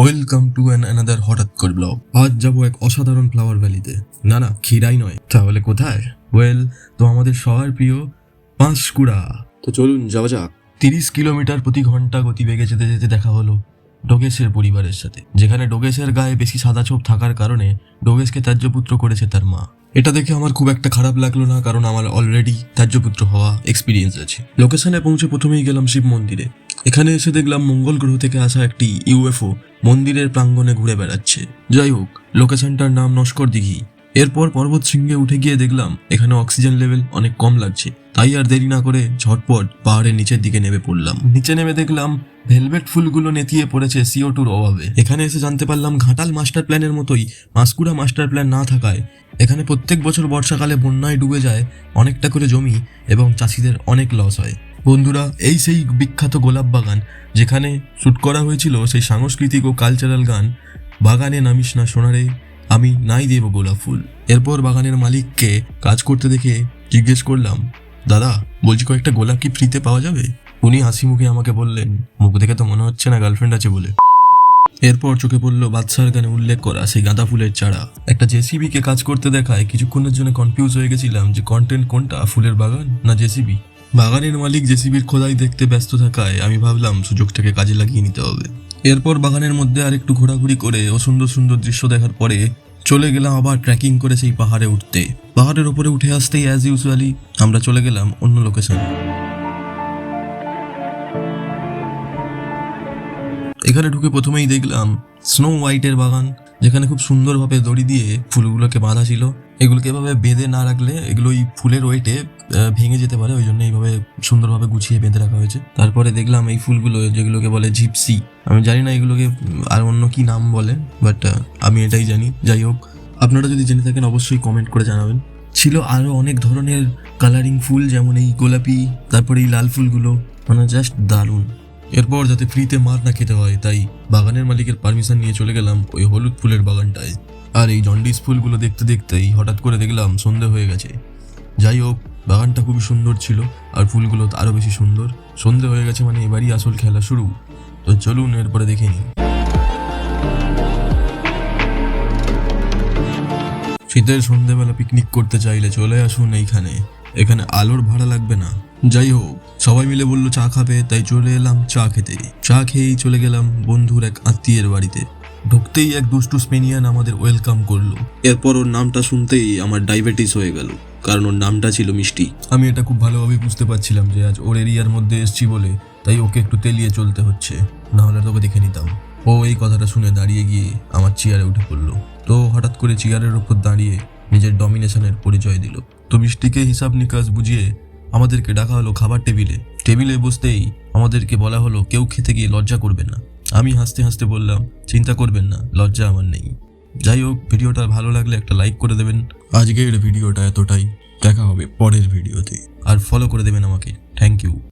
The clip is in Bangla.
ওয়েলকাম টু অ্যানাদার হঠাৎকর ব্লগ। আজ যাবো এক অসাধারণ ফ্লাওয়ার ভ্যালিতে। না ক্ষীরাই নয়, তাহলে কোথায়? তো আমাদের সবার প্রিয় পাঁশকুড়া। তো চলুন যাওয়া যাক। 30 কিলোমিটার প্রতি ঘন্টা গতিবেগে যেতে যেতে দেখা হলো ডোগেশের পরিবারের সাথে, যেখানে ডোগেশের গায়ে বেশি সাদা ছোপ থাকার কারণে ডোগেশকে ত্যায্যপুত্র করেছে তার মা। এটা দেখে আমার খুব একটা খারাপ লাগলো না, কারণ আমার অলরেডি ত্যায্যপুত্র হওয়া এক্সপিরিয়েন্স আছে। লোকেশনে পৌঁছে প্রথমেই গেলাম শিব মন্দিরে। এখানে এসে দেখলাম মঙ্গল গ্রহ থেকে আসা একটি ইউএফও মন্দিরের প্রাঙ্গণে ঘুরে বেড়াচ্ছে। যাই হোক, লোকেশনটার নাম নস্কর দিঘি। এরপর পর্বত শৃঙ্গে উঠে গিয়ে দেখলাম এখানে অক্সিজেন লেভেল অনেক কম লাগছে, তাই আর দেরি না করে ঝটপট পাহাড়ের নিচের দিকে নেমে পড়লাম। নিচে নেমে দেখলাম ভেলভেট ফুলগুলো নেতিয়ে পড়েছে CO2-র অভাবে। এখানে এসে জানতে পারলাম ঘাটাল মাস্টার প্ল্যানের মতোই পাঁশকুড়া মাস্টার প্ল্যান না থাকায় এখানে প্রত্যেক বছর বর্ষাকালে বন্যায় ডুবে যায় অনেকটা করে জমি এবং চাষিদের অনেক লস হয়। বন্ধুরা, এই সেই বিখ্যাত গোলাপ বাগান যেখানে শ্যুট করা হয়েছিল সেই সাংস্কৃতিক ও কালচারাল গান বাগানে নামিস না সোনারে আমি নাই দেব গোলাপ ফুল। এরপর বাগানের মালিককে কাজ করতে দেখে জিজ্ঞেস করলাম, দাদা বলছি কয়েকটা গোলাপ কি ফ্রিতে পাওয়া যাবে? উনি হাসি মুখে আমাকে বললেন, মুখ দেখে তো মনে হচ্ছে না গার্লফ্রেন্ড আছে বলে। এরপর চোখে পড়লো বাদশার গানে উল্লেখ করা সেই গাঁদা ফুলের চারা। একটা জেসিবি কে কাজ করতে দেখায় কিছুক্ষণের জন্য কনফিউজ হয়ে গেছিলাম যে কন্টেন্ট কোনটা, ফুলের বাগান না জেসিবি। বাগানের মালিক জেসিবির খোদাই দেখতে ব্যস্ত থাকায় আমি ভাবলাম সুযোগটাকে কাজে লাগিয়ে নিতে হবে। এরপর বাগানের মধ্যে আর একটু ঘোরাঘুরি করে ও সুন্দর সুন্দর দৃশ্য দেখার পরে চলে গেলাম আবার ট্রেকিং করে সেই পাহাড়ে উঠতে। পাহাড়ের উপরে উঠে আসতেই অ্যাজ ইউজুয়ালি আমরা চলে গেলাম অন্য লোকেশনে। এখানে ঢুকে প্রথমেই দেখলাম স্নো হোয়াইটের বাগান, যেখানে খুব সুন্দরভাবে দড়ি দিয়ে ফুলগুলোকে বাঁধা ছিল। এগুলোকে এভাবে বেঁধে না রাখলে এগুলো ওই ফুলের ওয়েটে ভেঙে যেতে পারে, ওই জন্য এইভাবে সুন্দরভাবে গুছিয়ে বেঁধে রাখা হয়েছে। তারপরে দেখলাম এই ফুলগুলো যেগুলোকে বলে জিপসি, আমি জানি না এগুলোকে আর অন্য কি নাম বলে, বাট আমি এটাই জানি। যাই হোক, আপনারা যদি জেনে থাকেন অবশ্যই কমেন্ট করে জানাবেন। ছিল আরও অনেক ধরনের কালারিং ফুল, যেমন এই গোলাপি, তারপরে এই লাল ফুলগুলো, মানে জাস্ট দারুণ। এরপর যাতে ফ্রিতে মার না খেতে হয় তাই বাগানের মালিকের পারমিশন নিয়ে চলে গেলাম ওই হলুদ ফুলের বাগানটায়। আর এই জন্ডিস ফুলগুলো দেখতে দেখতেই হঠাৎ করে দেখলাম সন্ধে হয়ে গেছে। যাই হোক, বাগানটা খুবই সুন্দর ছিল আর ফুলগুলো আরো বেশি সুন্দর। সন্ধে হয়ে গেছে মানে এবারই আসল খেলা শুরু। তো চলুন এরপরে দেখে নিই। শীতের সন্ধেবেলা পিকনিক করতে চাইলে চলে আসুন এইখানে, এখানে আলোর ভাড়া লাগবে না। যাই হোক, সবাই মিলে বললো চা খাবে, তাই চলে এলাম চা খেতে। চা খেয়েই চলে গেলাম বন্ধুর এক আত্মীয়ের বাড়িতে। ঢুকতেই এক দুষ্টু স্পেনিয়ান আমাদের ওয়েলকাম করলো। এরপর ওর নামটা শুনতেই আমার ডায়াবেটিস হয়ে গেল, কারণ ওর নামটা ছিল মিষ্টি। আমি এটা খুব ভালোভাবে বুঝতে পারছিলাম যে আজ ওর এরিয়ার মধ্যে এসছি বলে তাই ওকে একটু তেলিয়ে চলতে হচ্ছে, না হলে তোকে দেখে নিতাম। ও এই কথাটা শুনে দাঁড়িয়ে গিয়ে আমার চেয়ারে উঠে পড়লো। তো হঠাৎ করে চেয়ারের উপর দাঁড়িয়ে নিজের ডমিনেশনের পরিচয় দিল। তো মিষ্টিকে হিসাব নিকাশ বুঝিয়ে আমাদেরকে ডাকা হলো খাবার টেবিলে। টেবিলে বসতেই আমাদেরকে বলা হলো কেউ খেতে গিয়ে লজ্জা করবেন না। আমি হাসতে হাসতে বললাম, চিন্তা করবেন না, লজ্জা আমার নেই। যাই হোক, ভিডিওটা ভালো লাগলে একটা লাইক করে দেবেন। আজকের ভিডিওটা এতটাই, দেখা হবে পরের ভিডিওতে। আর ফলো করে দেবেন আমাকে। Thank you.